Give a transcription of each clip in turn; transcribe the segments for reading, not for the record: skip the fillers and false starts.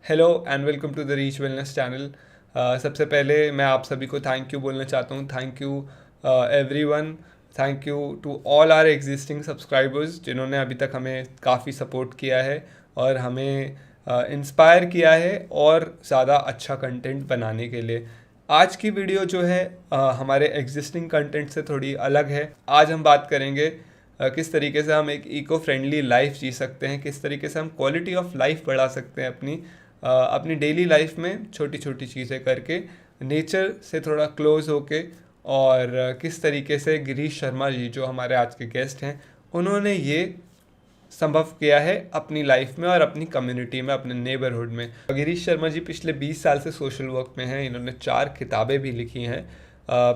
Hello and welcome to the Reach Wellness channel. सबसे पहले मैं आप सभी को थैंक यू बोलना चाहता हूँ। Thank you everyone. Thank you to all our existing subscribers जिन्होंने अभी तक हमें काफ़ी सपोर्ट किया है और हमें इंस्पायर किया है और ज़्यादा अच्छा कंटेंट बनाने के लिए। आज की वीडियो जो है हमारे एग्जिस्टिंग कंटेंट से थोड़ी अलग है। आज हम बात करेंगे किस तरीके से हम एक इको फ्रेंडली लाइफ जी सकते हैं, किस तरीके से हम क्वालिटी ऑफ लाइफ बढ़ा सकते हैं अपनी डेली लाइफ में छोटी छोटी चीज़ें करके, नेचर से थोड़ा क्लोज होके। और किस तरीके से गिरीश शर्मा जी जो हमारे आज के गेस्ट हैं उन्होंने ये संभव किया है अपनी लाइफ में और अपनी कम्युनिटी में, अपने नेबरहुड में। गिरीश शर्मा जी पिछले 20 साल से सोशल वर्क में हैं। इन्होंने 4 किताबें भी लिखी हैं।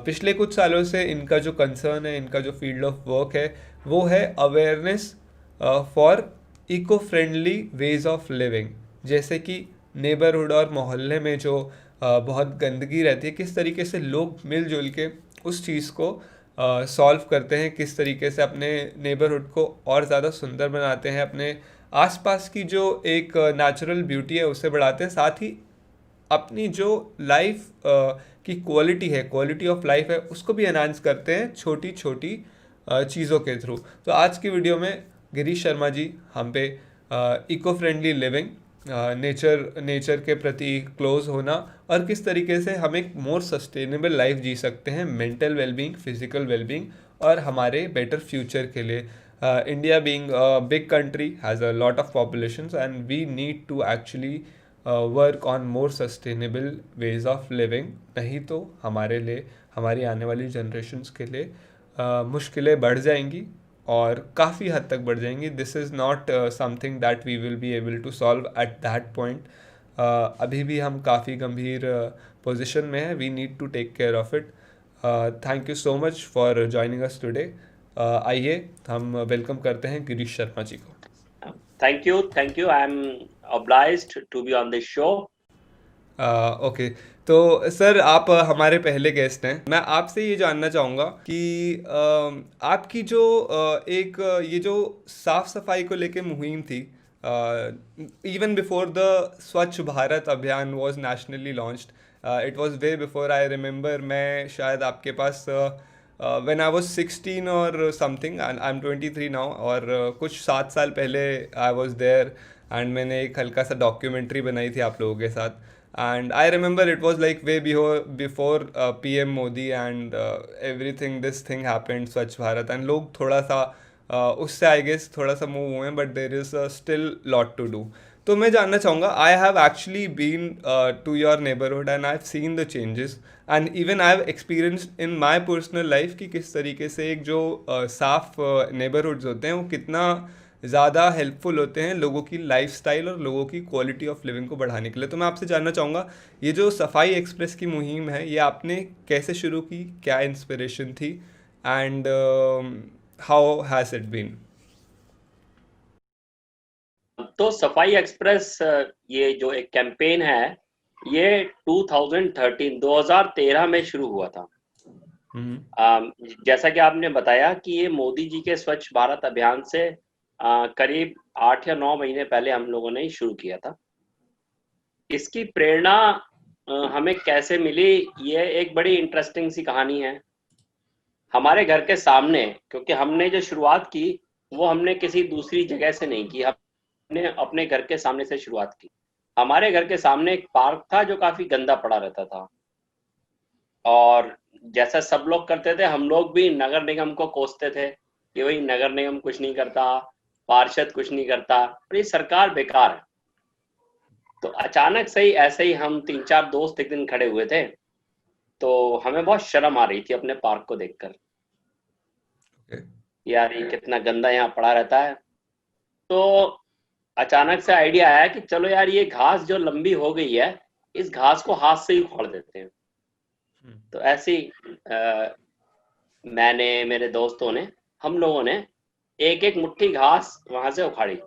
पिछले कुछ सालों से इनका जो कंसर्न है, इनका जो फील्ड ऑफ वर्क है वो है awareness for eco friendly ways of living. जैसे कि नेबरहुड और मोहल्ले में जो बहुत गंदगी रहती है, किस तरीके से लोग मिलजुल के उस चीज़ को सॉल्व करते हैं, किस तरीके से अपने नेबरहुड को और ज़्यादा सुंदर बनाते हैं, अपने आसपास की जो एक नेचुरल ब्यूटी है उसे बढ़ाते हैं, साथ ही अपनी जो लाइफ की क्वालिटी है, क्वालिटी ऑफ लाइफ है, उसको भी एनहांस करते हैं छोटी छोटी चीज़ों के थ्रू। तो आज की वीडियो में गिरीश शर्मा जी हम पे इको फ्रेंडली लिविंग, नेचर के प्रति क्लोज होना और किस तरीके से हम एक मोर सस्टेनेबल लाइफ जी सकते हैं, मेंटल वेलबींग, फिजिकल वेलबींग और हमारे बेटर फ्यूचर के लिए। India being a big country has a lot of populations and we need to actually work on more sustainable ways of living. नहीं तो हमारे लिए, हमारी आने वाली जनरेशन्स के लिए मुश्किलें बढ़ जाएंगी और काफ़ी हद तक बढ़ जाएंगी। This is not something that we will be able to solve at that point. अभी भी हम काफ़ी गंभीर पोजीशन में हैं। We need to take care of it. Thank you so much for joining us today. आइए हम वेलकम करते हैं गिरीश शर्मा जी को। Thank you. I'm obliged to be on this show. Okay, तो सर आप हमारे पहले गेस्ट हैं। मैं आपसे ये जानना चाहूँगा कि आपकी जो ये जो साफ सफाई को लेके मुहिम थी, इवन बिफोर द स्वच्छ भारत अभियान was nationally launched, it was way before I remember. मैं शायद आपके पास व्हेन आई वाज 16 और समथिंग, आई एम 23 नाउ, और कुछ 7 साल पहले आई वाज देयर एंड मैंने एक हल्का सा डॉक्यूमेंट्री बनाई थी आप लोगों के साथ। And I remember it was like way before PM Modi and everything, this thing happened, Swachh Bharat, and लोग थोड़ा सा उससे आई गेस थोड़ा सा मूव हुए हैं, but there is still lot to do. तो मैं जानना चाहूँगा, I have actually been to your neighbourhood and I have seen the changes and even I have experienced in my personal life कि किस तरीके से एक जो साफ नेबरहुड्स होते हैं वो कितना ज़्यादा हेल्पफुल होते हैं लोगों की लाइफस्टाइल और लोगों की क्वालिटी ऑफ लिविंग को बढ़ाने के लिए। तो मैं आपसे जानना चाहूँगा, ये जो सफाई एक्सप्रेस की मुहिम है ये आपने कैसे शुरू की, क्या इंस्पिरेशन थी and how has it been? तो सफाई एक्सप्रेस ये जो एक कैंपेन है ये 2013 में शुरू हुआ था। जैसा कि आपने बताया कि ये मोदी जी के स्वच्छ भारत अभियान से करीब 8 या 9 महीने पहले हम लोगों ने शुरू किया था। इसकी प्रेरणा हमें कैसे मिली, ये एक बड़ी इंटरेस्टिंग सी कहानी है। हमारे घर के सामने, क्योंकि हमने जो शुरुआत की वो हमने किसी दूसरी जगह से नहीं की, हमने अपने घर के सामने से शुरुआत की। हमारे घर के सामने एक पार्क था जो काफी गंदा पड़ा रहता था, और जैसा सब लोग करते थे हम लोग भी नगर निगम को कोसते थे कि वही नगर निगम कुछ नहीं करता, पार्षद कुछ नहीं करता और ये सरकार बेकार है। तो अचानक से ही ऐसे ही हम 3-4 दोस्त एक दिन खड़े हुए थे, तो हमें बहुत शर्म आ रही थी अपने पार्क को देखकर। यार ये कितना गंदा यहाँ पड़ा रहता है। तो अचानक से आइडिया आया कि चलो यार ये घास जो लंबी हो गई है, इस घास को हाथ से ही उखाड़ देते हैं। तो ऐसे ही मैंने, मेरे दोस्तों ने, हम लोगों ने एक एक मुट्ठी घास वहां से उखाड़ी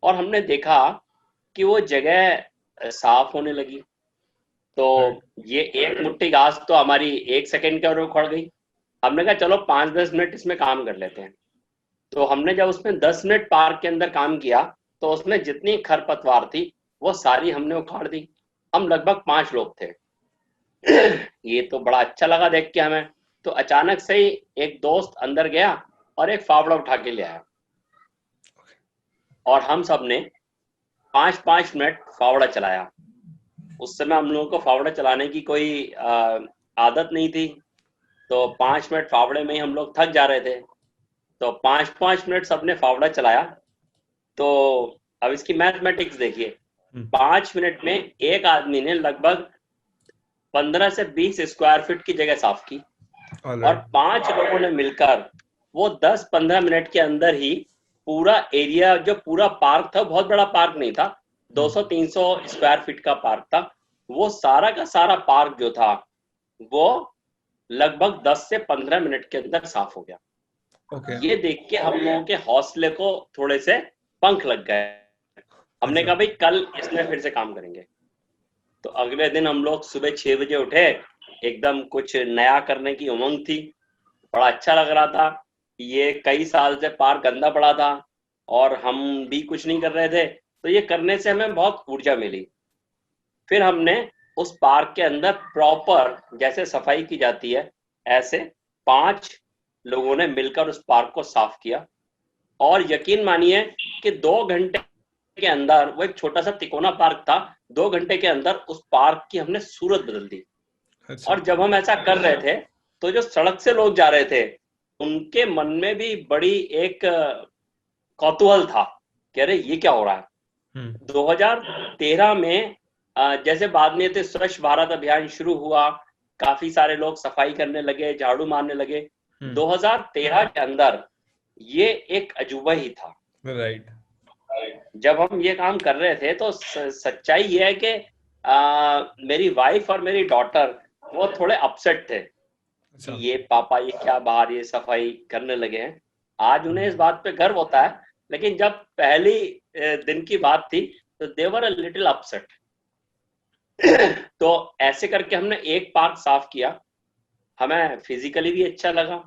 और हमने देखा कि वो जगह साफ होने लगी। तो ये एक मुट्ठी घास तो हमारी 1 सेकंड के अंदर उखड़ गई। हमने कहा चलो 5-10 मिनट इसमें काम कर लेते हैं। तो हमने जब उसमें 10 मिनट पार्क के अंदर काम किया तो उसमें जितनी खरपतवार थी वो सारी हमने उखाड़ दी। हम लगभग 5 लोग थे। ये तो बड़ा अच्छा लगा देख के हमें। तो अचानक से ही एक दोस्त अंदर गया और एक फावड़ा उठा के ले आया, और हम सब ने 5-5 मिनट फावड़ा चलाया। उस समय हम लोगों को फावड़ा चलाने की कोई आदत नहीं थी, तो 5 मिनट फावड़े में ही हम लोग थक जा रहे थे। तो 5-5 मिनट सबने फावड़ा चलाया। तो अब इसकी मैथमेटिक्स देखिए, 5 मिनट में एक आदमी ने लगभग 15 से 20 स्क्वायर फीट की जगह साफ की, और 5 लोगों ने मिलकर वो 10-15 मिनट के अंदर ही पूरा एरिया, जो पूरा पार्क था, बहुत बड़ा पार्क नहीं था, 200-300 स्क्वायर फीट का पार्क था, वो सारा का सारा पार्क जो था वो लगभग 10 से 15 मिनट के अंदर साफ हो गया। ये देख के हम लोगों के हौसले को थोड़े से पंख लग गए। हमने कहा भाई कल इसमें फिर से काम करेंगे। तो अगले दिन हम लोग सुबह 6 बजे उठे, एकदम कुछ नया करने की उमंग थी, बड़ा अच्छा लग रहा था। ये कई साल से पार्क गंदा पड़ा था और हम भी कुछ नहीं कर रहे थे, तो ये करने से हमें बहुत ऊर्जा मिली। फिर हमने उस पार्क के अंदर प्रॉपर जैसे सफाई की जाती है, ऐसे 5 लोगों ने मिलकर उस पार्क को साफ किया, और यकीन मानिए कि 2 घंटे के अंदर, वो एक छोटा सा तिकोना पार्क था, 2 घंटे के अंदर उस पार्क की हमने सूरत बदल दी। और जब हम ऐसा कर रहे थे तो जो सड़क से लोग जा रहे थे उनके मन में भी बड़ी एक कौतूहल था कि अरे ये क्या हो रहा है। 2013 में जैसे बाद में थे स्वच्छ भारत अभियान शुरू हुआ, काफी सारे लोग सफाई करने लगे, झाड़ू मारने लगे। 2013 के अंदर ये एक अजूबा ही था। राइट। जब हम ये काम कर रहे थे तो सच्चाई ये है कि मेरी वाइफ और मेरी डॉटर वो थोड़े अपसेट थे कि ये पापा ये क्या बाहर ये सफाई करने लगे हैं। आज उन्हें इस बात पे गर्व होता है, लेकिन जब पहली दिन की बात थी तो दे वर अ लिटिल अपसेट। तो ऐसे करके हमने एक पार्क साफ किया, हमें फिजिकली भी अच्छा लगा,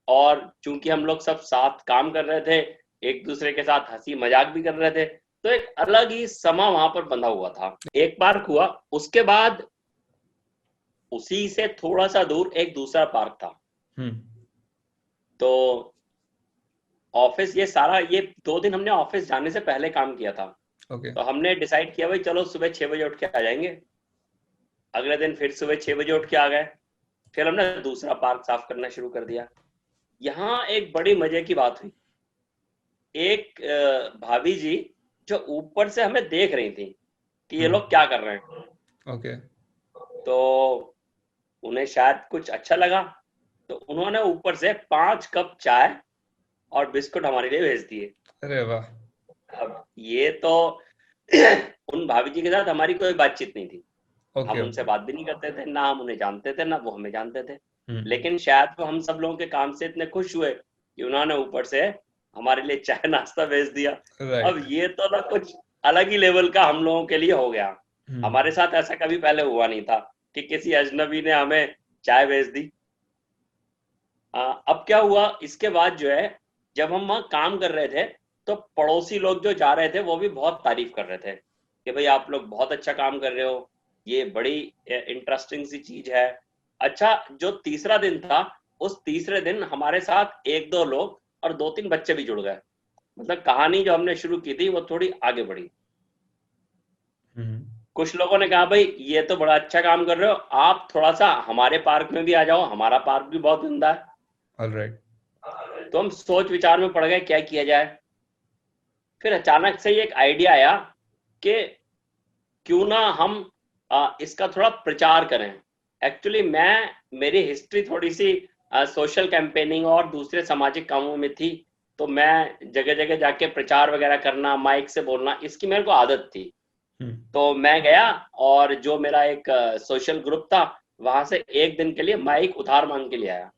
और चूंकि हम लोग सब साथ काम कर रहे थे, एक दूसरे के साथ हंसी मजाक भी कर रहे थे, तो एक अलग ही समा वहां पर बंधा हुआ था। एक पार्क हुआ, उसके बाद उसी से थोड़ा सा दूर एक दूसरा पार्क था। तो ऑफिस, ये सारा ये 2 दिन हमने ऑफिस जाने से पहले काम किया था। तो हमने डिसाइड किया भाई चलो सुबह 6 बजे उठ के आ जाएंगे। अगले दिन फिर सुबह 6 बजे उठ के आ गए, फिर हमने दूसरा पार्क साफ करना शुरू कर दिया। यहाँ एक बड़ी मजे की बात हुई, एक भाभी जी जो ऊपर से हमें देख रही थी कि ये लोग क्या कर रहे हैं। तो उन्हें शायद कुछ अच्छा लगा, तो उन्होंने ऊपर से 5 कप चाय और बिस्कुट हमारे लिए भेज दिए। अरे वाह। अब ये तो उन भाभी जी के साथ हमारी कोई बातचीत नहीं थी, हम उनसे बात भी नहीं करते थे, ना हम उन्हें जानते थे ना वो हमें जानते थे। लेकिन शायद वो हम सब लोगों के काम से इतने खुश हुए कि उन्होंने ऊपर से हमारे लिए चाय नाश्ता भेज दिया। अब ये तो ना कुछ अलग ही लेवल का हम लोगों के लिए हो गया। हमारे साथ ऐसा कभी पहले हुआ नहीं था कि किसी अजनबी ने हमें चाय भेज दी। अब क्या हुआ, इसके बाद जो है जब हम वहाँ काम कर रहे थे तो पड़ोसी लोग जो जा रहे थे वो भी बहुत तारीफ कर रहे थे कि भाई आप लोग बहुत अच्छा काम कर रहे हो, ये बड़ी इंटरेस्टिंग सी चीज है। अच्छा, जो तीसरा दिन था, उस तीसरे दिन हमारे साथ 1-2 लोग और 2-3 बच्चे भी जुड़ गए। मतलब कहानी जो हमने शुरू की थी वो थोड़ी आगे बढ़ी। कुछ लोगों ने कहा भाई ये तो बड़ा अच्छा काम कर रहे हो, आप थोड़ा सा हमारे पार्क में भी आ जाओ, हमारा पार्क भी बहुत गंदा है। ऑलराइट। तो हम सोच विचार में पड़ गए क्या किया जाए। फिर अचानक से एक आइडिया आया कि क्यों ना हम इसका थोड़ा प्रचार करें। एक्चुअली मेरी हिस्ट्री थोड़ी सी सोशल कैंपेनिंग और दूसरे सामाजिक कामों में थी, तो मैं जगह जगह जाके प्रचार वगैरह करना, माइक से बोलना, इसकी मेरे को आदत थी। तो मैं गया और जो मेरा एक सोशल ग्रुप था वहां से एक दिन के लिए माइक उधार मांग के ले आया।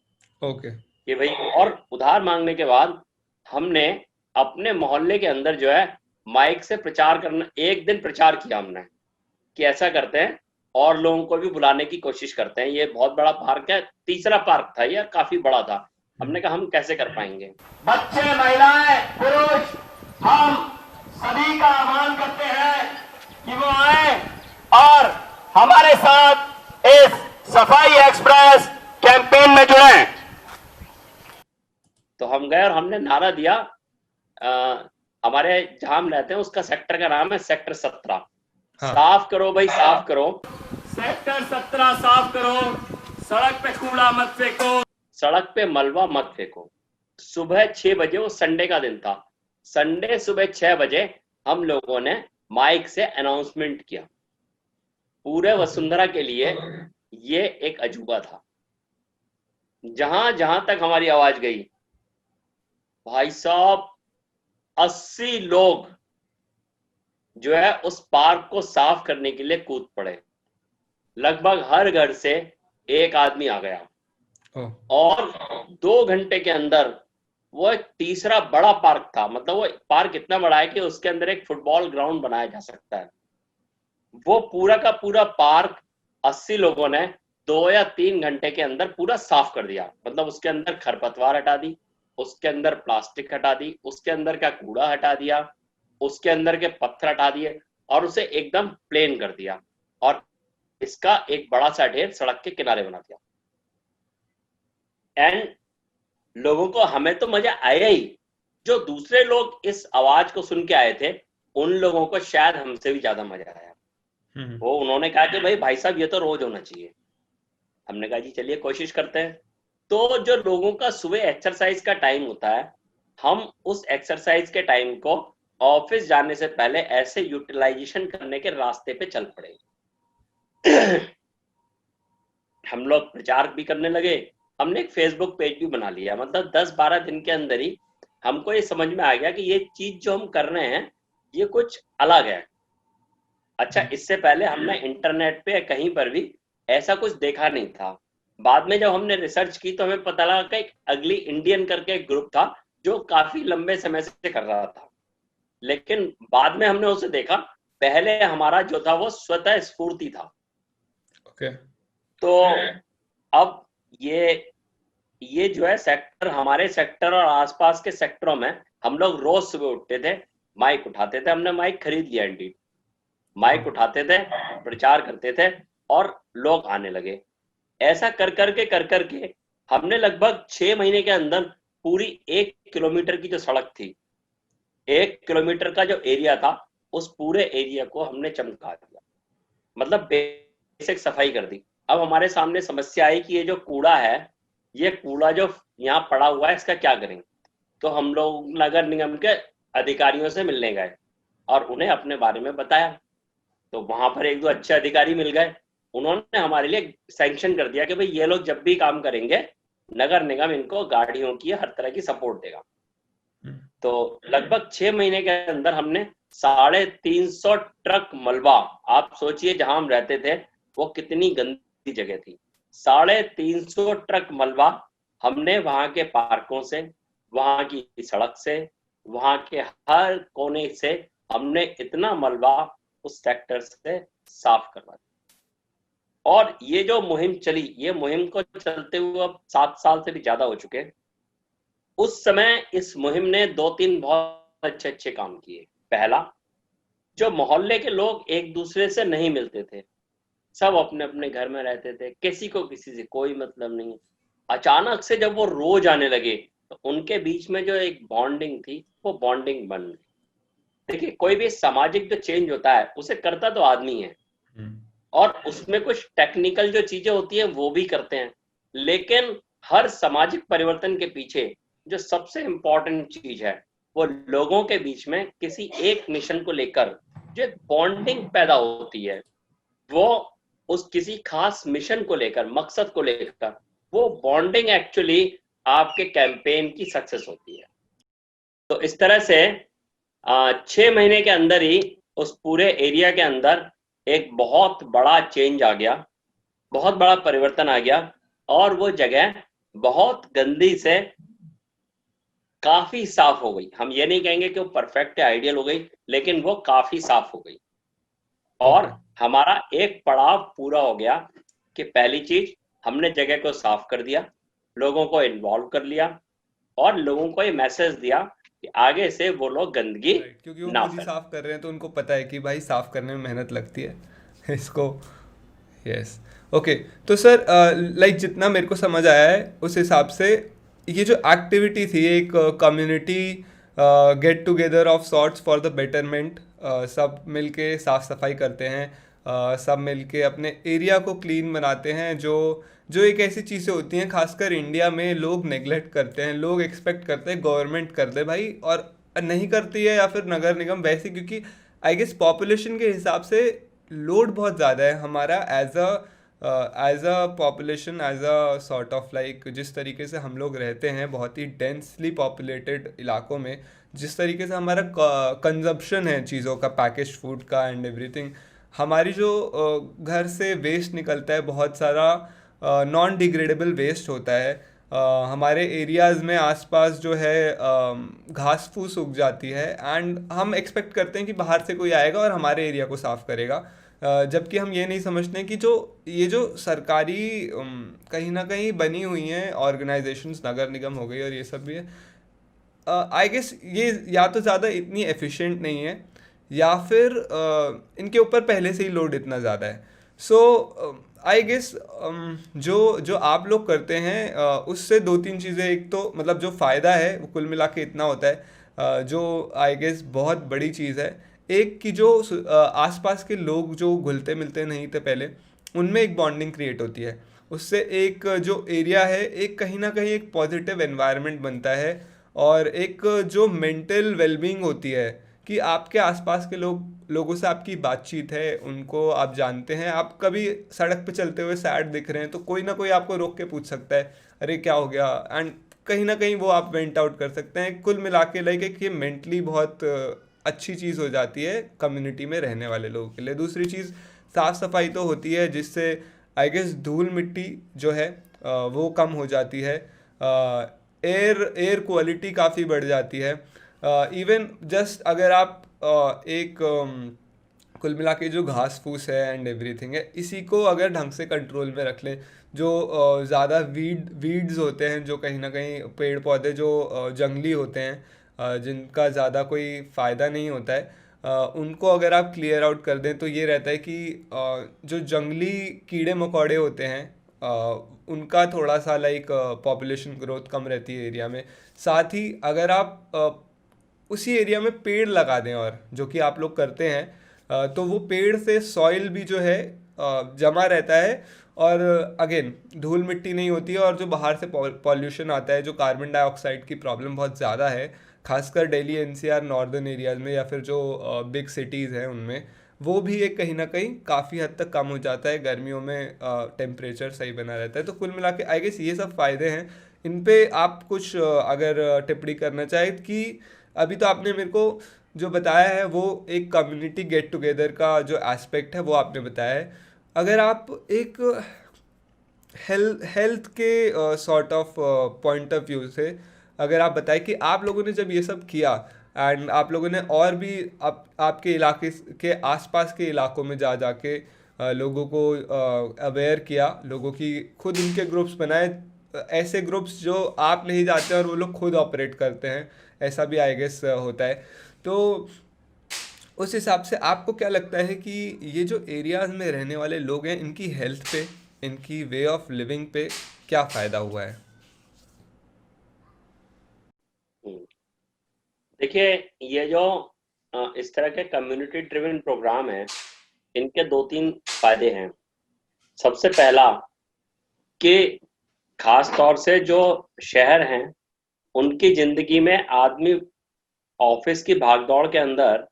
कि भाई, और उधार मांगने के बाद हमने अपने मोहल्ले के अंदर जो है माइक से प्रचार करना, एक दिन प्रचार किया हमने कि ऐसा करते हैं और लोगों को भी बुलाने की कोशिश करते हैं। ये बहुत बड़ा पार्क है, तीसरा पार्क था, ये काफी बड़ा था। हमने कहा हम कैसे कर पाएंगे। बच्चे, महिलाएं, पुरुष, हम सभी का आह्वान करते हैं हमारे साथ इस सफाई एक्सप्रेस कैंपेन में जुड़े। तो हम गए और हमने नारा दिया, हमारे जहां हम रहते हैं उसका सेक्टर का नाम है सेक्टर 17। हाँ। साफ करो भाई, साफ करो, सेक्टर 17 साफ करो, सड़क पे कूड़ा मत फेंको, सड़क पे मलबा मत फेंको। सुबह 6 बजे, वो संडे का दिन था, संडे सुबह 6 बजे हम लोगों ने माइक से अनाउंसमेंट किया। पूरे वसुंधरा के लिए ये एक अजूबा था। जहां जहां तक हमारी आवाज गई, भाई साहब 80 लोग जो है उस पार्क को साफ करने के लिए कूद पड़े। लगभग हर घर से एक आदमी आ गया ओह, और 2 घंटे के अंदर वो एक तीसरा बड़ा पार्क था। मतलब वो पार्क इतना बड़ा है कि उसके अंदर एक फुटबॉल ग्राउंड बनाया जा सकता है। वो पूरा का पूरा पार्क 80 लोगों ने 2 या 3 घंटे के अंदर पूरा साफ कर दिया। मतलब उसके अंदर खरपतवार हटा दी, उसके अंदर प्लास्टिक हटा दी, उसके अंदर का कूड़ा हटा दिया, उसके अंदर के पत्थर हटा दिए और उसे एकदम प्लेन कर दिया और इसका एक बड़ा सा ढेर सड़क के किनारे बना दिया। एंड लोगों को, हमें तो मजा आया ही, जो दूसरे लोग इस आवाज को सुन के आए थे उन लोगों को शायद हमसे भी ज्यादा मजा आया। वो उन्होंने कहा कि भाई साहब ये तो रोज होना चाहिए। हमने कहा जी चलिए कोशिश करते हैं। तो जो लोगों का सुबह एक्सरसाइज का टाइम होता है, हम उस एक्सरसाइज के टाइम को ऑफिस जाने से पहले ऐसे यूटिलाइजेशन करने के रास्ते पे चल पड़े। हम लोग प्रचार भी करने लगे, हमने एक फेसबुक पेज भी बना लिया। मतलब 10-12 दिन के अंदर ही हमको ये समझ में आ गया कि ये चीज जो हम कर रहे हैं ये कुछ अलग है। अच्छा, इससे पहले हमने इंटरनेट पे कहीं पर भी ऐसा कुछ देखा नहीं था। बाद में जब हमने रिसर्च की तो हमें पता लगा कि एक अगली इंडियन करके एक ग्रुप था जो काफी लंबे समय से कर रहा था, लेकिन बाद में हमने उसे देखा। पहले हमारा जो था वो स्वतः स्फूर्ति था। ओके। तो अब ये जो है सेक्टर, हमारे सेक्टर और आसपास के सेक्टरों में हम लोग रोज सुबह उठते थे, माइक उठाते थे। हमने माइक खरीद लिया इंडीड, माइक उठाते थे, प्रचार करते थे और लोग आने लगे। ऐसा कर करके हमने लगभग 6 महीने के अंदर पूरी 1 किलोमीटर की जो सड़क थी, 1 किलोमीटर का जो एरिया था, उस पूरे एरिया को हमने चमका दिया। मतलब बेसिक सफाई कर दी। अब हमारे सामने समस्या आई कि ये जो कूड़ा है, ये कूड़ा जो यहाँ पड़ा हुआ है इसका क्या करेंगे। तो हम लोग नगर निगम के अधिकारियों से मिलने गए और उन्हें अपने बारे में बताया। तो वहां पर 1-2 अच्छे अधिकारी मिल गए, उन्होंने हमारे लिए सैंक्शन कर दिया कि भाई ये लोग जब भी काम करेंगे नगर निगम इनको गाड़ियों की हर तरह की सपोर्ट देगा। तो लगभग 6 महीने के अंदर हमने 350 ट्रक मलबा, आप सोचिए जहां हम रहते थे वो कितनी गंदी जगह थी, 350 ट्रक मलबा हमने वहां के पार्कों से, वहां की सड़क से, वहां के हर कोने से हमने इतना मलबा उस सेक्टर से साफ करवा दिया। और ये जो मुहिम चली, ये मुहिम को चलते हुए अब 7 साल से भी ज्यादा हो चुके। उस समय इस मुहिम ने 2-3 बहुत अच्छे काम किए। पहला, जो मोहल्ले के लोग एक दूसरे से नहीं मिलते थे, सब अपने अपने घर में रहते थे, किसी को किसी से कोई मतलब नहीं, अचानक से जब वो रोज आने लगे तो उनके बीच में जो एक बॉन्डिंग थी वो बॉन्डिंग बन गई। देखिए, कोई भी सामाजिक जो चेंज होता है उसे करता तो आदमी है और उसमें कुछ टेक्निकल जो चीजें होती हैं वो भी करते हैं, लेकिन हर सामाजिक परिवर्तन के पीछे जो सबसे इम्पोर्टेंट चीज है वो लोगों के बीच में किसी एक मिशन को लेकर जो बॉन्डिंग पैदा होती है, वो उस किसी खास मिशन को लेकर, मकसद को लेकर, वो बॉन्डिंग एक्चुअली आपके कैंपेन की सक्सेस होती है। तो इस तरह से 6 महीने के अंदर ही उस पूरे एरिया के अंदर एक बहुत बड़ा चेंज आ गया, बहुत बड़ा परिवर्तन आ गया और वो जगह बहुत गंदी से काफी साफ हो गई। हम ये नहीं कहेंगे कि वो परफेक्ट है, आइडियल हो गई, लेकिन वो काफी साफ हो गई। और हमारा एक पड़ाव पूरा हो गया कि पहली चीज, हमने जगह को साफ कर दिया, लोगों को इन्वॉल्व कर लिया और लोगों को ये मैसेज दिया कि आगे से वो लोग गंदगी क्योंकि वो ना खुद ही फैलाएं। साफ कर रहे हैं तो उनको पता है कि भाई साफ करने में मेहनत लगती है इसको यस, ओके। तो सर लाइक जितना मेरे को समझ आया है उस हिसाब से ये जो एक्टिविटी थी एक community get together of sorts for the betterment, सब मिलके साफ सफाई करते हैं, सब मिलके अपने एरिया को क्लीन बनाते हैं, जो जो एक ऐसी चीज़ें होती हैं खासकर इंडिया में लोग नेग्लेक्ट करते हैं, लोग एक्सपेक्ट करते हैं गवर्नमेंट कर दे भाई, और नहीं करती है, या फिर नगर निगम वैसे, क्योंकि आई गेस पॉपुलेशन के हिसाब से लोड बहुत ज़्यादा है हमारा as a population, as a sort of like जिस तरीके से हम लोग रहते हैं बहुत ही डेंसली पॉपुलेटेड इलाकों में, जिस तरीके से हमारा कंजप्शन है चीज़ों का, पैकेज फूड का एंड एवरीथिंग, हमारी जो घर से वेस्ट निकलता है बहुत सारा नॉन डिग्रेडेबल वेस्ट होता है, हमारे एरियाज़ में आसपास जो है घास फूस उग जाती है, एंड हम एक्सपेक्ट करते हैं कि बाहर से कोई आएगा और हमारे एरिया को साफ़ करेगा, जबकि हम ये नहीं समझते कि ये जो सरकारी कहीं ना कहीं बनी हुई हैं ऑर्गेनाइजेशंस, नगर निगम हो गई और ये सब भी है, आई गेस ये या तो ज़्यादा इतनी एफिशिएंट नहीं है, या फिर इनके ऊपर पहले से ही लोड इतना ज़्यादा है। सो आई गेस जो जो आप लोग करते हैं उससे दो तीन चीज़ें, एक तो मतलब जो फ़ायदा है वो कुल मिला के इतना होता है, जो आई गेस बहुत बड़ी चीज़ है, एक कि जो आसपास के लोग जो घुलते मिलते नहीं थे पहले, उनमें एक बॉन्डिंग क्रिएट होती है, उससे एक जो एरिया है एक कहीं ना कहीं एक पॉजिटिव एनवायरनमेंट बनता है, और एक जो मेंटल वेलबींग होती है कि आपके आसपास के लोगों से आपकी बातचीत है, उनको आप जानते हैं, आप कभी सड़क पे चलते हुए सैड दिख रहे हैं तो कोई ना कोई आपको रोक के पूछ सकता है अरे क्या हो गया, एंड कहीं ना कहीं वो आप वेंट आउट कर सकते हैं। कुल मिला के लाइक एक ये मेंटली बहुत अच्छी चीज़ हो जाती है कम्युनिटी में रहने वाले लोगों के लिए। दूसरी चीज़ साफ़ सफाई तो होती है, जिससे आई गेस धूल मिट्टी जो है वो कम हो जाती है, एयर क्वालिटी काफ़ी बढ़ जाती है, इवन जस्ट अगर आप एक कुल मिला के जो घास फूस है एंड एवरीथिंग है, इसी को अगर ढंग से कंट्रोल में रख लें, जो ज़्यादा वीड्स होते हैं, जो कहीं ना कहीं पेड़ पौधे जो जंगली होते हैं, जिनका ज़्यादा कोई फ़ायदा नहीं होता है, उनको अगर आप क्लियर आउट कर दें तो ये रहता है कि जो जंगली कीड़े मकोड़े होते हैं उनका थोड़ा सा लाइक पॉपुलेशन ग्रोथ कम रहती है एरिया में। साथ ही अगर आप उसी एरिया में पेड़ लगा दें, और जो कि आप लोग करते हैं, तो वो पेड़ से सॉइल भी जो है जमा रहता है, और अगेन धूल मिट्टी नहीं होती है, और जो बाहर से पॉल्यूशन आता है, जो कार्बन डाइऑक्साइड की प्रॉब्लम बहुत ज़्यादा है खासकर दिल्ली एनसीआर नॉर्दर्न एरियाज़ में, या फिर जो बिग सिटीज़ हैं उनमें, वो भी एक कहीं ना कहीं काफ़ी हद तक कम हो जाता है, गर्मियों में टेम्परेचर सही बना रहता है। तो कुल मिला के आई गेस ये सब फ़ायदे हैं। इन पे आप कुछ अगर टिप्पणी करना चाहें कि अभी तो आपने मेरे को जो बताया है वो एक कम्युनिटी गेट टुगेदर का जो एस्पेक्ट है वो आपने बताया है, अगर आप एक हेल्थ के sort of point of view से अगर आप बताएं कि आप लोगों ने जब ये सब किया, एंड आप लोगों ने और भी आपके इलाके के आसपास के इलाकों में जा जाके लोगों को अवेयर किया, लोगों की खुद उनके ग्रुप्स बनाए, ऐसे ग्रुप्स जो आप नहीं जाते और वो लोग खुद ऑपरेट करते हैं, ऐसा भी आई गेस होता है। तो उस हिसाब से आपको क्या लगता है कि ये जो एरियाज में रहने वाले लोग हैं इनकी हेल्थ पे, इनकी वे ऑफ लिविंग पे क्या फ़ायदा हुआ है? देखिए, ये जो इस तरह के कम्युनिटी ड्रिवन प्रोग्राम है, इनके 2-3 फायदे हैं। सबसे पहला कि खास तौर से जो शहर हैं, उनकी जिंदगी में आदमी ऑफिस की भागदौड़ के अंदर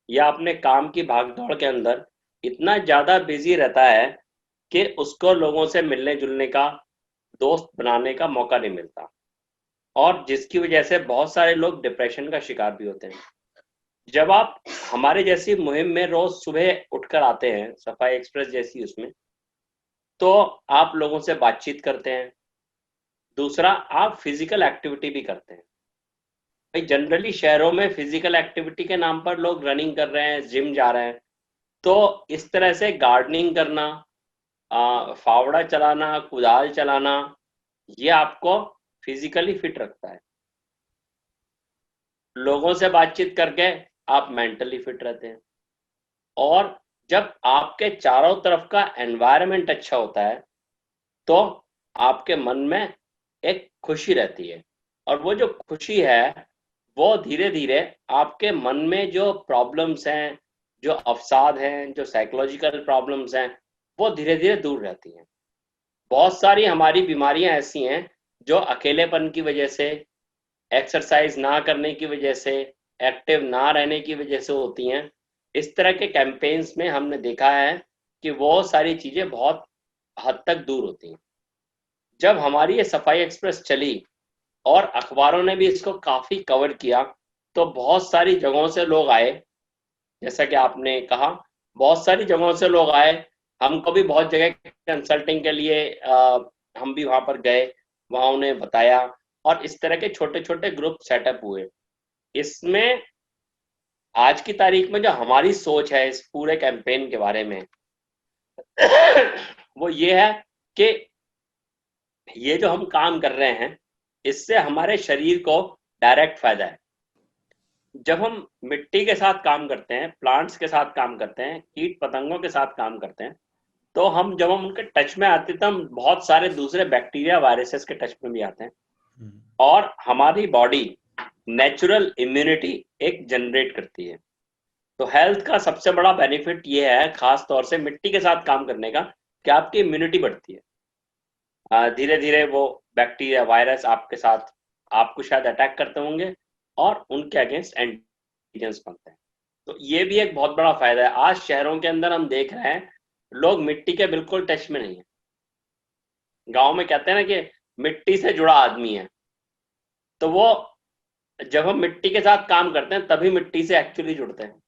या अपने काम की भागदौड़ के अंदर इतना ज़्यादा बिजी रहता है कि उसको लोगों से मिलने जुलने का, दोस्त बनाने का मौका नहीं मिलता, और जिसकी वजह से बहुत सारे लोग डिप्रेशन का शिकार भी होते हैं। जब आप हमारे जैसी मुहिम में रोज सुबह उठकर आते हैं, सफाई एक्सप्रेस जैसी उसमें, तो आप लोगों से बातचीत करते हैं। दूसरा, आप फिजिकल एक्टिविटी भी करते हैं। भाई जनरली शहरों में फिजिकल एक्टिविटी के नाम पर लोग रनिंग कर रहे हैं, जिम जा रहे हैं, तो इस तरह से गार्डनिंग करना, फावड़ा चलाना, कुदाल चलाना, ये आपको फिजिकली फिट रखता है। लोगों से बातचीत करके आप मेंटली फिट रहते हैं, और जब आपके चारों तरफ का एनवायरनमेंट अच्छा होता है तो आपके मन में एक खुशी रहती है, और वो जो खुशी है वो धीरे धीरे आपके मन में जो प्रॉब्लम्स हैं, जो अवसाद हैं, जो साइकोलॉजिकल प्रॉब्लम्स हैं, वो धीरे धीरे दूर रहती हैं। बहुत सारी हमारी बीमारियां ऐसी हैं जो अकेलेपन की वजह से, एक्सरसाइज ना करने की वजह से, एक्टिव ना रहने की वजह से होती हैं। इस तरह के कैंपेन्स में हमने देखा है कि वो सारी चीज़ें बहुत हद तक दूर होती हैं। जब हमारी ये सफाई एक्सप्रेस चली और अखबारों ने भी इसको काफ़ी कवर किया, तो बहुत सारी जगहों से लोग आए, जैसा कि आपने कहा, बहुत सारी जगहों से लोग आए। हमको भी बहुत जगह कंसल्टिंग के लिए हम भी वहाँ पर गए, वहाँ उन्हें बताया, और इस तरह के छोटे-छोटे ग्रुप सेटअप हुए। इसमें आज की तारीख में जो हमारी सोच है इस पूरे कैंपेन के बारे में वो ये है कि ये जो हम काम कर रहे हैं, इससे हमारे शरीर को डायरेक्ट फायदा है। जब हम मिट्टी के साथ काम करते हैं, प्लांट्स के साथ काम करते हैं, कीट पतंगों के साथ काम करते हैं, तो जब हम उनके टच में आते हैं तो हम बहुत सारे दूसरे बैक्टीरिया, वायरसेस के टच में भी आते हैं, और हमारी बॉडी नेचुरल इम्यूनिटी एक जनरेट करती है। तो हेल्थ का सबसे बड़ा बेनिफिट ये है, खास तौर से मिट्टी के साथ काम करने का, कि आपकी इम्यूनिटी बढ़ती है। धीरे धीरे वो बैक्टीरिया, वायरस आपके साथ, आपको शायद अटैक करते होंगे, और उनके अगेंस्ट एंटीजेंस बनते हैं। तो ये भी एक बहुत बड़ा फायदा है। आज शहरों के अंदर हम देख रहे हैं लोग मिट्टी के बिल्कुल टच में नहीं है। गांव में कहते हैं ना कि मिट्टी से जुड़ा आदमी है, तो वो जब हम मिट्टी के साथ काम करते हैं तभी मिट्टी से एक्चुअली जुड़ते हैं।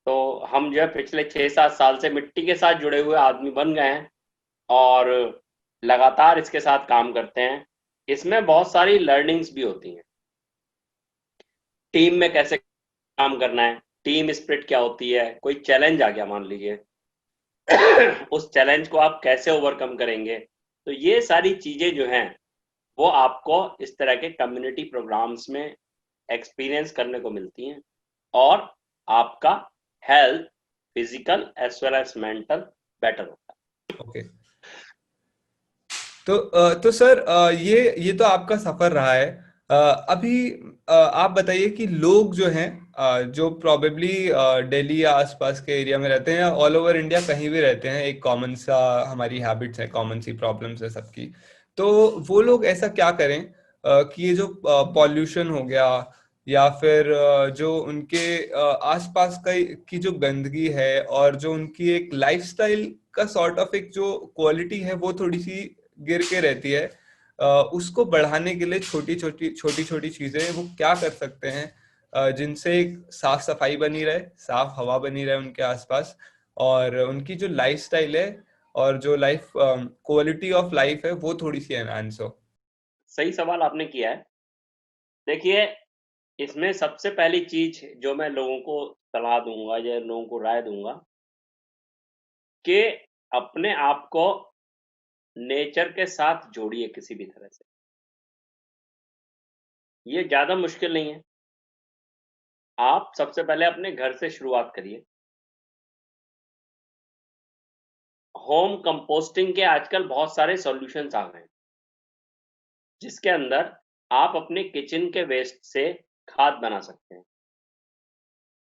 तो हम जो है पिछले 6-7 साल से मिट्टी के साथ जुड़े हुए आदमी बन गए हैं, और लगातार इसके साथ काम करते हैं। इसमें बहुत सारी लर्निंग्स भी होती हैं। टीम में कैसे काम करना है, टीम स्पिरिट क्या होती है, कोई चैलेंज आ गया मान लीजिए उस चैलेंज को आप कैसे ओवरकम करेंगे। तो ये सारी चीज़ें जो हैं वो आपको इस तरह के कम्युनिटी प्रोग्राम्स में एक्सपीरियंस करने को मिलती हैं, और आपका health, physical as well as mental, better होता है। ओके। तो सर, ये तो आपका सफर रहा है। अभी आप बताइए कि लोग जो हैं, जो प्रोबेबली दिल्ली या आसपास के एरिया में रहते हैं, या ऑल ओवर इंडिया कहीं भी रहते हैं, एक कॉमन सा हमारी हैबिट्स है, कॉमन सी प्रॉब्लम्स है सबकी। तो वो लोग ऐसा क्या करें कि ये जो पॉल्यूशन हो गया, या फिर जो उनके आसपास की जो गंदगी है, और जो उनकी एक लाइफस्टाइल का सॉर्ट ऑफ एक जो क्वालिटी है वो थोड़ी सी गिर के रहती है, उसको बढ़ाने के लिए छोटी छोटी चीजें वो क्या कर सकते हैं, जिनसे एक साफ सफाई बनी रहे, साफ हवा बनी रहे उनके आसपास, और उनकी जो लाइफस्टाइल है और जो लाइफ क्वालिटी ऑफ लाइफ है वो थोड़ी सी एनहांस हो। सही सवाल आपने किया है। देखिए, इसमें सबसे पहली चीज जो मैं लोगों को सलाह दूंगा या लोगों को राय दूंगा, कि अपने आप को नेचर के साथ जोड़िए किसी भी तरह से। ये ज्यादा मुश्किल नहीं है। आप सबसे पहले अपने घर से शुरुआत करिए। होम कंपोस्टिंग के आजकल बहुत सारे सॉल्यूशंस आ गए हैं, जिसके अंदर आप अपने किचन के वेस्ट से खाद बना सकते हैं।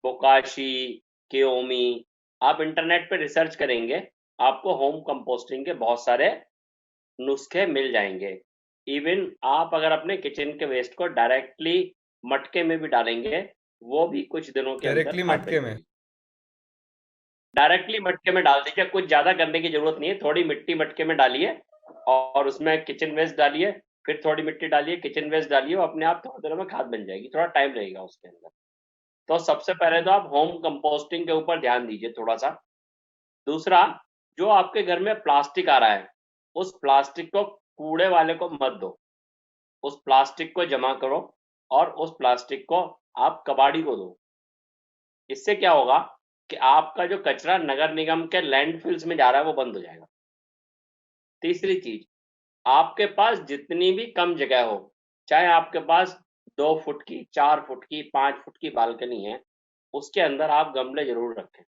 बोकाशी, केओमी, आप इंटरनेट पे रिसर्च करेंगे, आपको होम कंपोस्टिंग के बहुत सारे नुस्खे मिल जाएंगे। इवन आप अगर अपने किचन के वेस्ट को डायरेक्टली मटके में भी डालेंगे, वो भी कुछ दिनों के अंदर डायरेक्टली खाद बन मटके में? जाएगी। डायरेक्टली मटके में डाल दीजिए, कुछ ज़्यादा करने की ज़रूरत नहीं है। थोड़ी मिट्टी मटके में डालिए, और उसमें किचन वेस्ट डालिए, फिर थोड़ी मिट्टी डालिए, किचन वेस्ट डालिए, वो अपने आप थोड़ी देर में खाद बन जाएगी। थोड़ा टाइम लगेगा उसके अंदर। तो सबसे पहले तो आप होम कंपोस्टिंग के ऊपर ध्यान दीजिए थोड़ा सा। दूसरा, जो आपके घर में प्लास्टिक आ रहा है, उस प्लास्टिक को कूड़े वाले को मत दो। उस प्लास्टिक को जमा करो, और उस प्लास्टिक को आप कबाड़ी को दो। इससे क्या होगा कि आपका जो कचरा नगर निगम के लैंडफिल्स में जा रहा है वो बंद हो जाएगा। तीसरी चीज, आपके पास जितनी भी कम जगह हो, चाहे आपके पास 2 फुट की, 4 फुट की, 5 फुट की बालकनी है, उसके अंदर आप गमले जरूर रखें।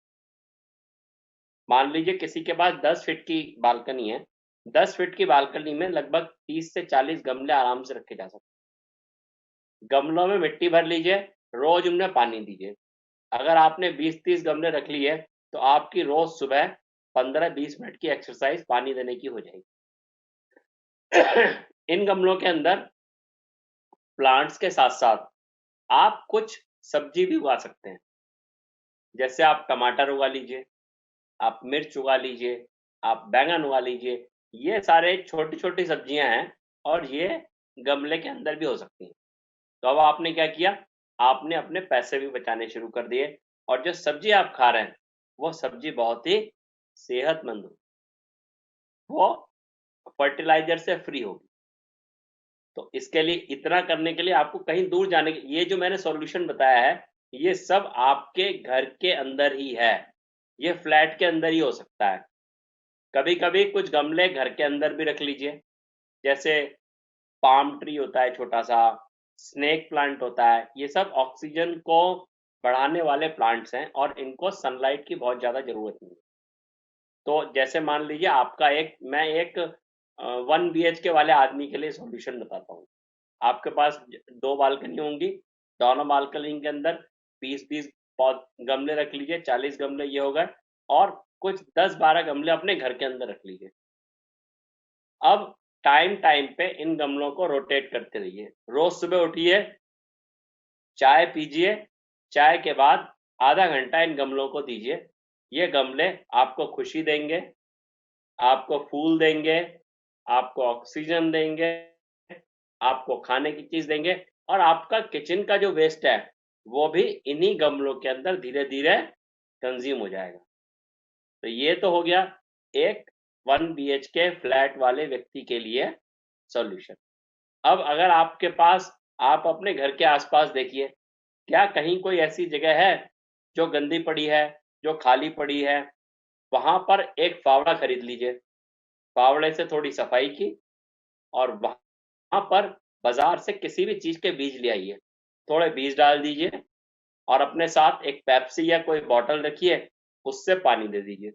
मान लीजिए किसी के पास 10 फीट की बालकनी है, 10 फीट की बालकनी में लगभग 30 से 40 गमले आराम से रखे जा सकते हैं। गमलों में मिट्टी भर लीजिए, रोज उनमें पानी दीजिए। अगर आपने 20-30 गमले रख लिए तो आपकी रोज सुबह 15-20 मिनट की एक्सरसाइज पानी देने की हो जाएगी। इन गमलों के अंदर प्लांट्स के साथ साथ आप कुछ सब्जी भी उगा सकते हैं। जैसे आप टमाटर उगा लीजिए, आप मिर्च उगा लीजिए, आप बैंगन उगा लीजिए। ये सारे छोटी-छोटी सब्जियां हैं और ये गमले के अंदर भी हो सकती हैं। तो अब आपने क्या किया, आपने अपने पैसे भी बचाने शुरू कर दिए और जो सब्जी आप खा रहे हैं वो सब्जी बहुत ही सेहतमंद होगी, वो फर्टिलाइजर से फ्री होगी। तो इसके लिए, इतना करने के लिए आपको कहीं दूर जाने के, ये जो मैंने सॉल्यूशन बताया है ये सब आपके घर के अंदर ही है, ये फ्लैट के अंदर ही हो सकता है। कभी कभी कुछ गमले घर के अंदर भी रख लीजिए, जैसे पाम ट्री होता है छोटा सा, स्नेक प्लांट होता है, ये सब ऑक्सीजन को बढ़ाने वाले प्लांट्स हैं और इनको सनलाइट की बहुत ज़्यादा ज़रूरत नहीं है। तो जैसे मान लीजिए आपका मैं एक 1 BHK वाले आदमी के लिए सॉल्यूशन बताता हूँ। आपके पास 2 बालकनी होंगी, दोनों बालकनी के अंदर 20-20 गमले रख लीजिए, 40 गमले ये हो गए, और कुछ 10-12 गमले अपने घर के अंदर रख लीजिए। अब टाइम टाइम पे इन गमलों को रोटेट करते रहिए। रोज सुबह उठिए, चाय पीजिए, चाय के बाद आधा घंटा इन गमलों को दीजिए। ये गमले आपको खुशी देंगे, आपको फूल देंगे, आपको ऑक्सीजन देंगे, आपको खाने की चीज देंगे, और आपका किचन का जो वेस्ट है वो भी इन्हीं गमलों के अंदर धीरे धीरे कंज्यूम हो जाएगा। तो ये तो हो गया एक 1 BHK फ्लैट वाले व्यक्ति के लिए सॉल्यूशन। अब अगर आपके पास, आप अपने घर के आसपास देखिए, क्या कहीं कोई ऐसी जगह है जो गंदी पड़ी है, जो खाली पड़ी है, वहां पर एक फावड़ा खरीद लीजिए, फावड़े से थोड़ी सफाई की और वहां पर बाजार से किसी भी चीज के बीज ले आइए, थोड़े बीज डाल दीजिए और अपने साथ एक पेप्सी या कोई बॉटल रखिए, उससे पानी दे दीजिए।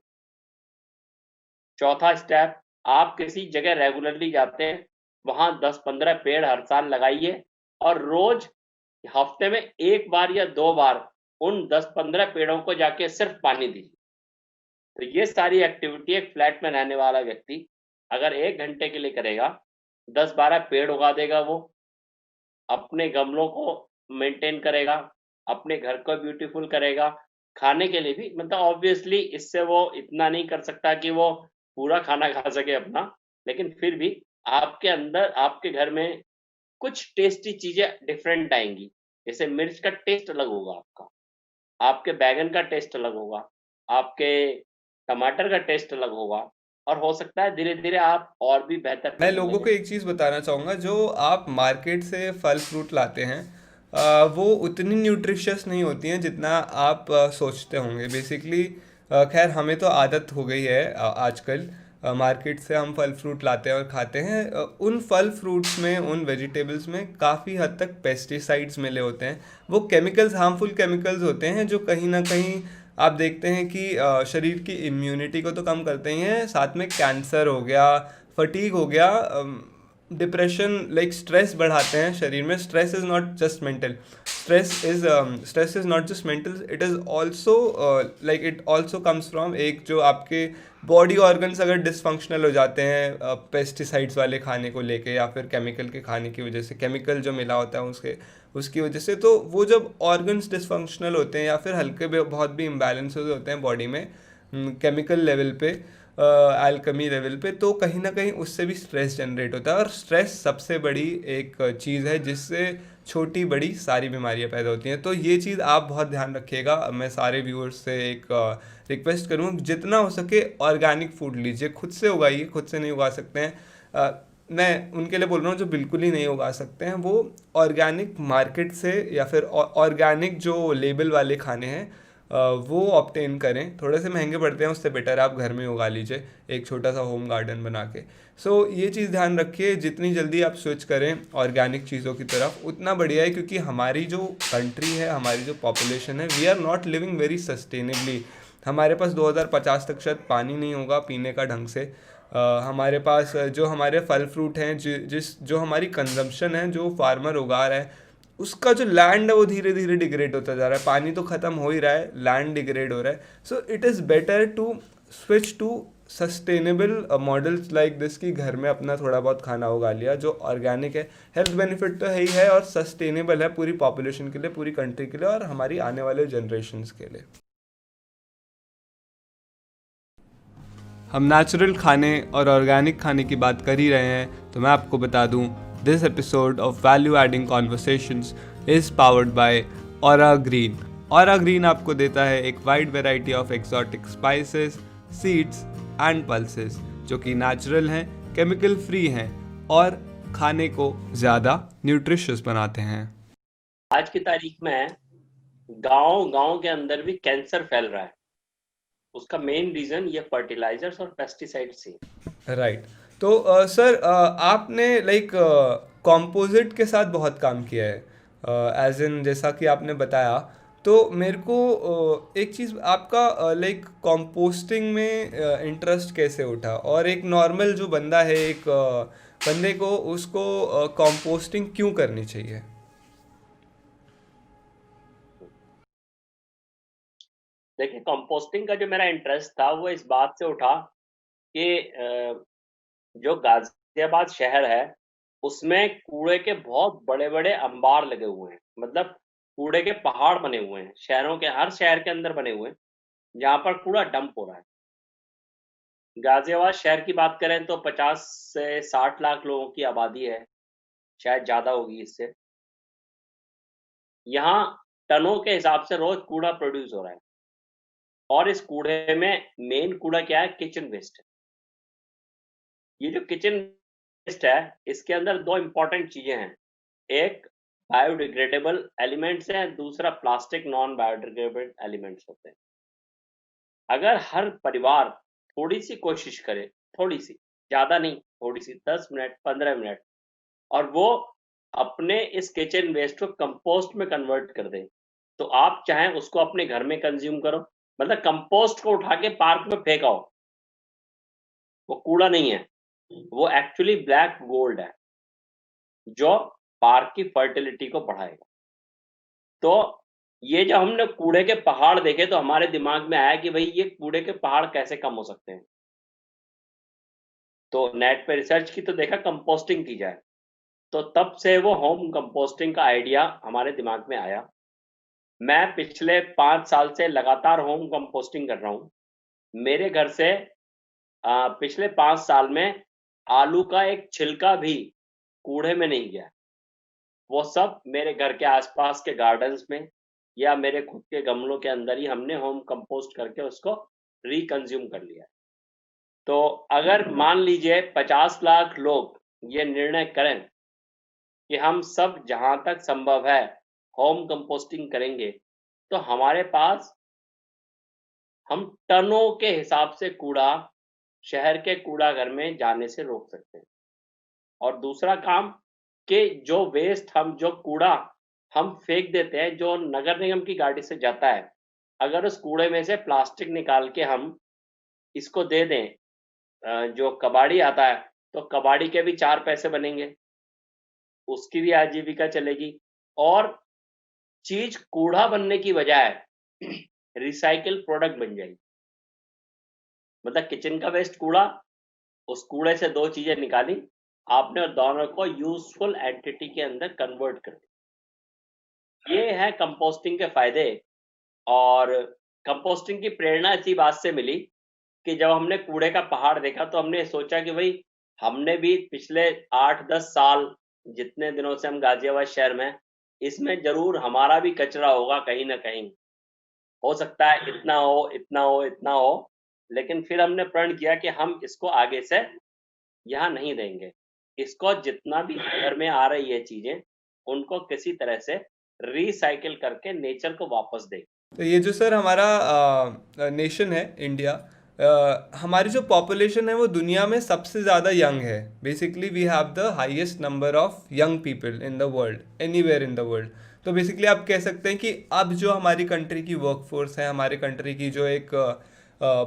चौथा स्टेप, आप किसी जगह रेगुलरली जाते हैं, वहां 10-15 पेड़ हर साल लगाइए और रोज हफ्ते में 1 बार या 2 बार उन 10-15 पेड़ों को जाके सिर्फ पानी दीजिए। तो ये सारी एक्टिविटी एक फ्लैट में रहने वाला व्यक्ति अगर 1 घंटे के लिए करेगा, 10-12 पेड़ उगा देगा, वो अपने गमलों को मेंटेन करेगा, अपने घर को ब्यूटीफुल करेगा, खाने के लिए भी, मतलब ऑब्वियसली इससे वो इतना नहीं कर सकता कि वो पूरा खाना खा सके अपना, लेकिन फिर भी आपके अंदर, आपके घर में कुछ टेस्टी चीजें डिफरेंट आएंगी। जैसे मिर्च का टेस्ट अलग होगा आपका, आपके बैगन का टेस्ट अलग होगा, आपके टमाटर का टेस्ट अलग होगा, और हो सकता है धीरे धीरे आप और भी बेहतर मैं करने लोगों को लगे। एक चीज़ बताना चाहूँगा, जो आप मार्केट से फल फ्रूट लाते हैं वो उतनी न्यूट्रिशियस नहीं होती हैं जितना आप सोचते होंगे बेसिकली। खैर हमें तो आदत हो गई है आजकल, मार्केट से हम फल फ्रूट लाते हैं और खाते हैं। उन फल फ्रूट्स में, उन वेजिटेबल्स में काफ़ी हद तक पेस्टिसाइड्स मिले होते हैं। वो केमिकल्स, हार्मफुल केमिकल्स होते हैं जो कहीं ना कहीं आप देखते हैं कि शरीर की इम्यूनिटी को तो कम करते ही हैं, साथ में कैंसर हो गया, फटीग हो गया, डिप्रेशन, लाइक स्ट्रेस बढ़ाते हैं शरीर में। Stress is not just mental, stress is not just mental, it is also like it also comes from एक, जो आपके बॉडी ऑर्गन्स अगर डिसफंक्शनल हो जाते हैं पेस्टिसाइड्स वाले खाने को लेके, या फिर केमिकल के खाने की वजह से, केमिकल जो मिला होता है उसकी वजह से, तो वो जब ऑर्गन्स डिसफंक्शनल होते हैं या फिर हल्के बहुत भी इम्बैलेंसेस होते हैं बॉडी में केमिकल लेवल पे, एल्कमी लेवल पे, तो कहीं ना कहीं उससे भी स्ट्रेस जनरेट होता है। और स्ट्रेस सबसे बड़ी एक चीज़ है जिससे छोटी बड़ी सारी बीमारियां पैदा होती हैं। तो ये चीज़ आप बहुत ध्यान रखिएगा। मैं सारे व्यूअर्स से एक रिक्वेस्ट करूँ, जितना हो सके ऑर्गेनिक फूड लीजिए, खुद से उगाइए। खुद से नहीं उगा सकते हैं, मैं उनके लिए बोल रहा हूँ जो बिल्कुल ही नहीं उगा सकते हैं, वो ऑर्गेनिक मार्केट से या फिर ऑर्गेनिक जो लेबल वाले खाने हैं वो ऑब्टेन करें। थोड़े से महंगे पड़ते हैं, उससे बेटर आप घर में उगा लीजिए एक छोटा सा होम गार्डन बना के। सो ये चीज़ ध्यान रखिए, जितनी जल्दी आप स्विच करें ऑर्गेनिक चीज़ों की तरफ उतना बढ़िया है, क्योंकि हमारी जो कंट्री है, हमारी जो पॉपुलेशन है, we are not living very sustainably. हमारे पास 2050 तक शायद पानी नहीं होगा पीने का ढंग से। हमारे पास जो हमारे फल फ्रूट हैं, जो हमारी कंजम्पशन है, जो फार्मर उगा रहा है, उसका जो लैंड है वो धीरे धीरे डिग्रेड होता जा रहा है। पानी तो ख़त्म हो ही रहा है, लैंड डिग्रेड हो रहा है। So it is better to switch to sustainable models like this, कि घर में अपना थोड़ा बहुत खाना उगा लिया जो ऑर्गेनिक है। हेल्थ बेनिफिट तो है ही है और सस्टेनेबल है पूरी पॉपुलेशन के लिए, पूरी कंट्री के लिए और हमारी आने वाले जनरेशन्स के लिए। हम नेचुरल खाने और ऑर्गेनिक खाने की बात कर ही रहे हैं, तो मैं आपको बता दूं, this episode of value adding conversations is powered by aura green. Aura green आपको देता है एक wide variety of exotic spices, seeds and pulses जो कि नेचुरल हैं, केमिकल फ्री हैं और खाने को ज़्यादा न्यूट्रिशियस बनाते हैं। आज की तारीख में गांव के अंदर भी कैंसर फैल रहा है। उसका मेन रीजन ये फर्टिलाइजर्स और पेस्टिसाइड्स ही। राइट। तो सर आपने लाइक कंपोजिट के साथ बहुत काम किया है, एज इन जैसा कि आपने बताया। तो मेरे को एक चीज़ आपका लाइक कंपोस्टिंग में इंटरेस्ट कैसे उठा, और एक नॉर्मल जो बंदा है, एक बंदे को उसको कंपोस्टिंग क्यों करनी चाहिए? देखिए, कंपोस्टिंग का जो मेरा इंटरेस्ट था वो इस बात से उठा कि जो गाजियाबाद शहर है उसमें कूड़े के बहुत बड़े बड़े अंबार लगे हुए हैं। मतलब कूड़े के पहाड़ बने हुए हैं, शहरों के हर शहर के अंदर बने हुए हैं जहाँ पर कूड़ा डंप हो रहा है। गाजियाबाद शहर की बात करें तो 50 से 60 लाख लोगों की आबादी है, शायद ज़्यादा होगी इससे। यहाँ टनों के हिसाब से रोज कूड़ा प्रोड्यूस हो रहा है और इस कूड़े में मेन कूड़ा क्या है? किचन वेस्ट है। ये जो किचन वेस्ट है इसके अंदर दो इंपॉर्टेंट चीजें हैं, एक बायोडिग्रेडेबल एलिमेंट्स हैं, दूसरा प्लास्टिक नॉन बायोडिग्रेडेबल एलिमेंट्स होते हैं। अगर हर परिवार थोड़ी सी कोशिश करे, थोड़ी सी, ज्यादा नहीं, थोड़ी सी, 10 मिनट 15 मिनट, और वो अपने इस किचन वेस्ट को कंपोस्ट में कन्वर्ट कर दे, तो आप चाहें उसको अपने घर में कंज्यूम करो। मतलब कंपोस्ट को उठा के पार्क में फेंकाओ, वो कूड़ा नहीं है, वो एक्चुअली ब्लैक गोल्ड है जो पार्क की फर्टिलिटी को बढ़ाएगा। तो ये जब हमने कूड़े के पहाड़ देखे तो हमारे दिमाग में आया कि भाई ये कूड़े के पहाड़ कैसे कम हो सकते हैं। तो नेट पे रिसर्च की तो देखा कंपोस्टिंग की जाए, तो तब से वो होम कंपोस्टिंग का आइडिया हमारे दिमाग में आया। मैं पिछले 5 साल से लगातार होम कंपोस्टिंग कर रहा हूँ। मेरे घर से पिछले 5 साल में आलू का एक छिलका भी कूड़े में नहीं गया। वो सब मेरे घर के आसपास के गार्डन्स में या मेरे खुद के गमलों के अंदर ही हमने होम कंपोस्ट करके उसको रिकंज्यूम कर लिया। तो अगर मान लीजिए 50 लाख लोग ये निर्णय करें कि हम सब जहां तक संभव है होम कंपोस्टिंग करेंगे, तो हमारे पास हम टनों के हिसाब से कूड़ा शहर के कूड़ा घर में जाने से रोक सकते हैं। और दूसरा काम कि जो वेस्ट जो कूड़ा हम फेंक देते हैं, जो नगर निगम की गाड़ी से जाता है, अगर उस कूड़े में से प्लास्टिक निकाल के हम इसको दे दें जो कबाड़ी आता है, तो कबाड़ी के भी 4 पैसे बनेंगे, उसकी भी आजीविका चलेगी और चीज कूड़ा बनने की बजाय रिसाइकिल प्रोडक्ट बन जाएगी। मतलब किचन का वेस्ट कूड़ा, उस कूड़े से 2 चीजें निकाली आपने और दोनों को यूजफुल एंटिटी के अंदर कन्वर्ट कर दिया। ये है कंपोस्टिंग के फायदे। और कंपोस्टिंग की प्रेरणा इसी बात से मिली कि जब हमने कूड़े का पहाड़ देखा तो हमने सोचा कि भाई हमने भी पिछले 8-10 साल जितने दिनों से हम गाजियाबाद शहर में, इसमें जरूर हमारा भी कचरा होगा कहीं ना कहीं। हो सकता है इतना हो, इतना हो, इतना हो, लेकिन फिर हमने प्रण किया कि हम इसको आगे से यहाँ नहीं देंगे। इसको जितना भी घर में आ रही है चीजें, उनको किसी तरह से रिसाइकिल करके नेचर को वापस दें। तो ये जो सर हमारा नेशन है इंडिया, हमारी जो पॉपुलेशन है वो दुनिया में सबसे ज़्यादा यंग है। Basically we have the highest number of young people in the world, anywhere in the world. तो बेसिकली आप कह सकते हैं कि अब जो हमारी कंट्री की वर्कफोर्स है, हमारे कंट्री की जो एक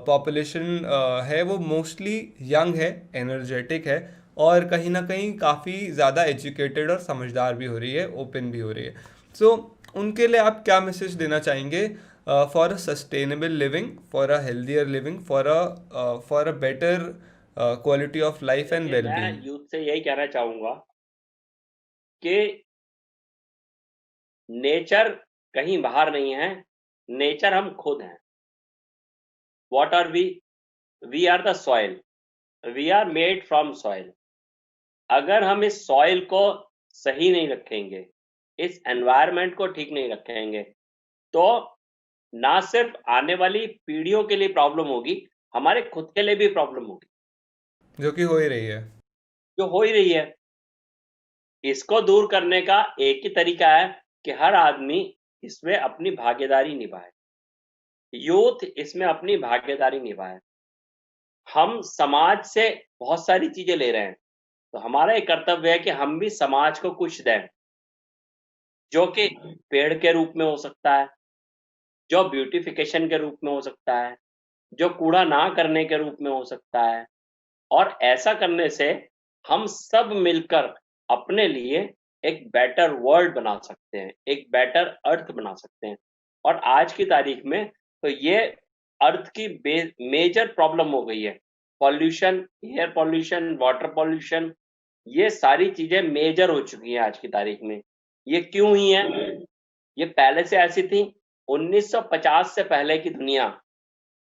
पॉपुलेशन है, वो मोस्टली यंग है, एनर्जेटिक है, और कहीं ना कहीं काफ़ी ज़्यादा एजुकेटेड और समझदार भी हो रही है, ओपन भी हो रही है। सो उनके लिए आप क्या मैसेज देना चाहेंगे for a sustainable living, for a healthier living, for a better quality of life and देखिए, वेल बीइंग? मैं यूथ से यही कहना चाहूंगा कि नेचर कहीं बाहर नहीं है, नेचर हम खुद हैं। What are we are the soil, we are made from soil. अगर हम इस सॉइल को सही नहीं रखेंगे, इस एनवायरनमेंट को ठीक नहीं रखेंगे, तो ना सिर्फ आने वाली पीढ़ियों के लिए प्रॉब्लम होगी, हमारे खुद के लिए भी प्रॉब्लम होगी, जो कि हो ही रही है। जो हो ही रही है। इसको दूर करने का एक ही तरीका है कि हर आदमी इसमें अपनी भागीदारी निभाए, यूथ इसमें अपनी भागीदारी निभाए। हम समाज से बहुत सारी चीजें ले रहे हैं, तो हमारा एक कर्तव्य है कि हम भी समाज को कुछ दें, जो कि पेड़ के रूप में हो सकता है, जो ब्यूटिफिकेशन के रूप में हो सकता है, जो कूड़ा ना करने के रूप में हो सकता है। और ऐसा करने से हम सब मिलकर अपने लिए एक बेटर वर्ल्ड बना सकते हैं, एक बेटर अर्थ बना सकते हैं। और आज की तारीख में तो ये अर्थ की मेजर प्रॉब्लम हो गई है। Pollution, air pollution, water pollution, ये सारी चीजें मेजर हो चुकी हैं आज की तारीख में। ये क्यों हुई है? ये पहले से ऐसी थी। 1950 से पहले की दुनिया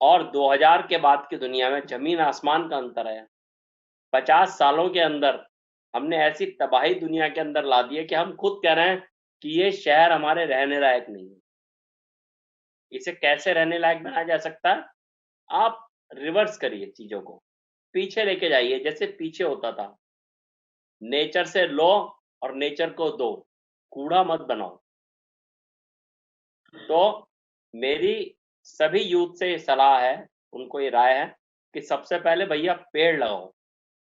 और 2000 के बाद की दुनिया में जमीन आसमान का अंतर है। 50 सालों के अंदर हमने ऐसी तबाही दुनिया के अंदर ला दी है कि हम खुद कह रहे हैं कि ये शहर हमारे रहने लायक नहीं है। इसे कैसे रहने लायक बनाया जा सकता है? आप रिवर्स करिए चीजों को, पीछे लेके जाइए, जैसे पीछे होता था। नेचर से लो और नेचर को दो, कूड़ा मत बनाओ। तो मेरी सभी यूथ से ये सलाह है, उनको ये राय है कि सबसे पहले भैया पेड़ लगाओ,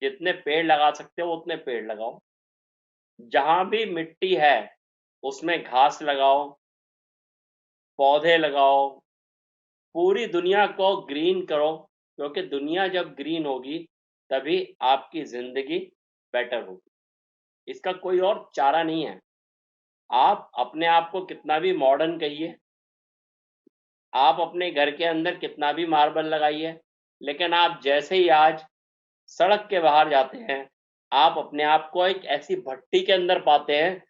जितने पेड़ लगा सकते हो उतने पेड़ लगाओ। जहां भी मिट्टी है उसमें घास लगाओ, पौधे लगाओ, पूरी दुनिया को ग्रीन करो, क्योंकि दुनिया जब ग्रीन होगी तभी आपकी जिंदगी बेटर होगी। इसका कोई और चारा नहीं है। आप अपने आप को कितना भी मॉडर्न कहिए, आप अपने घर के अंदर कितना भी मार्बल लगाइए, लेकिन आप जैसे ही आज सड़क के बाहर जाते हैं, आप अपने आप को एक ऐसी भट्टी के अंदर पाते हैं।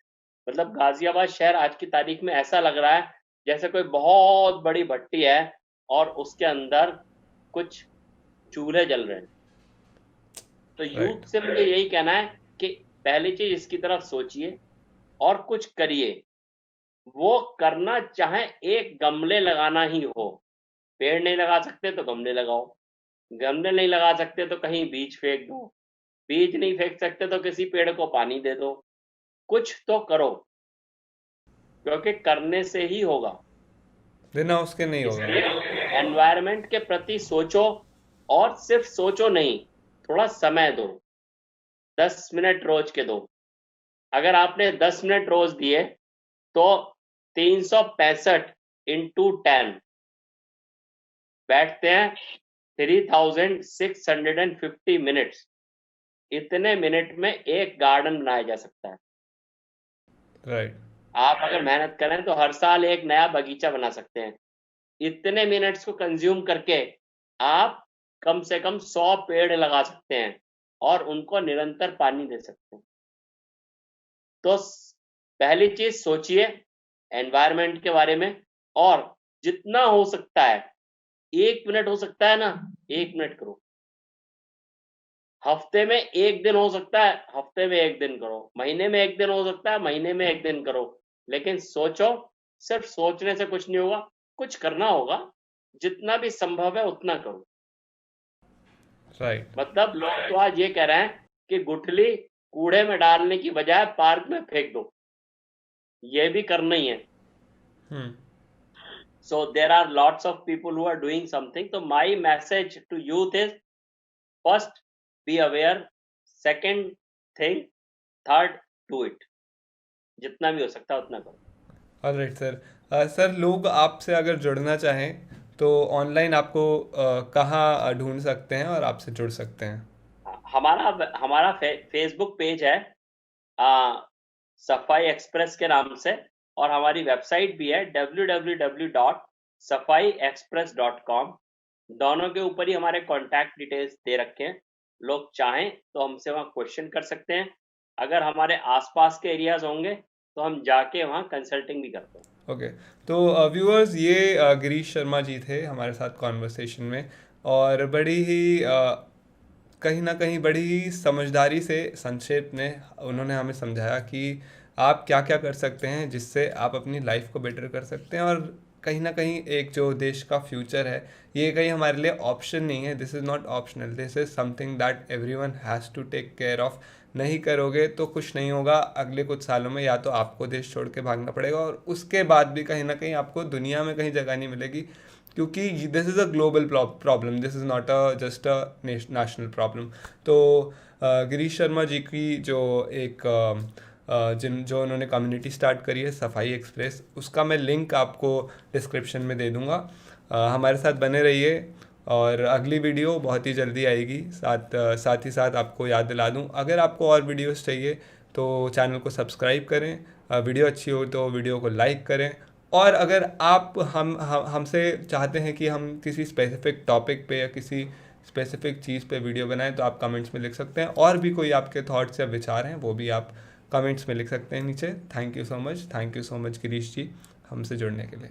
मतलब गाजियाबाद शहर आज की तारीख में ऐसा लग रहा है जैसे कोई बहुत बड़ी भट्टी है और उसके अंदर कुछ चूल्हे जल रहे हैं। तो यूथ राइट। से मुझे यही कहना है कि पहली चीज इसकी तरफ सोचिए और कुछ करिए। वो करना चाहे एक गमले लगाना ही हो, पेड़ नहीं लगा सकते तो गमले लगाओ, गमले नहीं लगा सकते तो कहीं बीज फेंक दो, बीज नहीं फेंक सकते तो किसी पेड़ को पानी दे दो। कुछ तो करो, क्योंकि करने से ही होगा। बिना उसके नहीं होगा। इसलिए एनवायरनमेंट के प्रति सोचो, और सिर्फ सोचो नहीं, थोड़ा समय दो। 10 मिनट रोज के दो। अगर आपने 10 मिनट रोज दिए तो 365 इंटू 10 बैठते हैं 3650 मिनट्स। इतने मिनट में एक गार्डन बनाया जा सकता है। राइट। आप अगर मेहनत करें तो हर साल एक नया बगीचा बना सकते हैं। इतने मिनट्स को कंज्यूम करके आप कम से कम 100 पेड़ लगा सकते हैं और उनको निरंतर पानी दे सकते हैं। तो पहली चीज सोचिए एनवायरनमेंट के बारे में, और जितना हो सकता है, 1 मिनट हो सकता है ना, 1 मिनट करो। हफ्ते में 1 दिन हो सकता है, हफ्ते में 1 दिन करो। महीने में 1 दिन हो सकता है, महीने में 1 दिन करो। लेकिन सोचो, सिर्फ सोचने से कुछ नहीं होगा, कुछ करना होगा। जितना भी संभव है उतना करो। राइट। मतलब लोग तो आज ये कह रहे हैं कि गुठली कूड़े में डालने की बजाय पार्क में फेंक दो, ये भी करना ही है। हम्म। So there are lots of people who are doing something. So my message to youth is, first be aware, second think, third do it. जितना भी हो सकता है उतना करो। Alright sir. सर, लोग आपसे अगर जुड़ना चाहें तो ऑनलाइन आपको कहाँ ढूंढ सकते हैं और आपसे जुड़ सकते हैं? हमारा हमारा फेसबुक पेज है सफाई एक्सप्रेस के नाम से, और हमारी वेबसाइट भी है www.safaiexpress.com। दोनों के ऊपर ही हमारे कॉन्टैक्ट डिटेल्स दे रखे हैं। लोग चाहें तो हमसे वहाँ क्वेश्चन कर सकते हैं। अगर हमारे आसपास के एरियाज होंगे तो हम जाके वहाँ कंसल्टिंग भी करते हैं। ओके, तो व्यूअर्स, ये गिरीश शर्मा जी थे हमारे साथ कॉन्वर्सेशन में, और बड़ी ही कहीं ना कहीं बड़ी ही समझदारी से संक्षेप में उन्होंने हमें समझाया कि आप क्या क्या कर सकते हैं जिससे आप अपनी लाइफ को बेटर कर सकते हैं, और कहीं ना कहीं एक जो देश का फ्यूचर है ये कहीं हमारे लिए ऑप्शन नहीं है। This is not optional, this is something that everyone has to take care of. नहीं करोगे तो कुछ नहीं होगा। अगले कुछ सालों में या तो आपको देश छोड़ के भागना पड़ेगा, और उसके बाद भी कहीं ना कहीं आपको दुनिया में कहीं जगह नहीं मिलेगी, क्योंकि this is a global problem, this is not a just a national problem. तो गिरीश शर्मा जी की जो एक जो उन्होंने कम्युनिटी स्टार्ट करी है सफाई एक्सप्रेस, उसका मैं लिंक आपको डिस्क्रिप्शन में दे दूँगा। हमारे साथ बने रहिए, और अगली वीडियो बहुत ही जल्दी आएगी। साथ ही साथ आपको याद दिला दूँ, अगर आपको और वीडियोस चाहिए तो चैनल को सब्सक्राइब करें, वीडियो अच्छी हो तो वीडियो को लाइक करें, और अगर आप हमसे चाहते हैं कि हम किसी स्पेसिफिक टॉपिक पे या किसी स्पेसिफिक चीज़ पे वीडियो बनाएं तो आप कमेंट्स में लिख सकते हैं, और भी कोई आपके थॉट्स या विचार हैं वो भी आप कमेंट्स में लिख सकते हैं नीचे। Thank you so much Girish ji हमसे जुड़ने के लिए।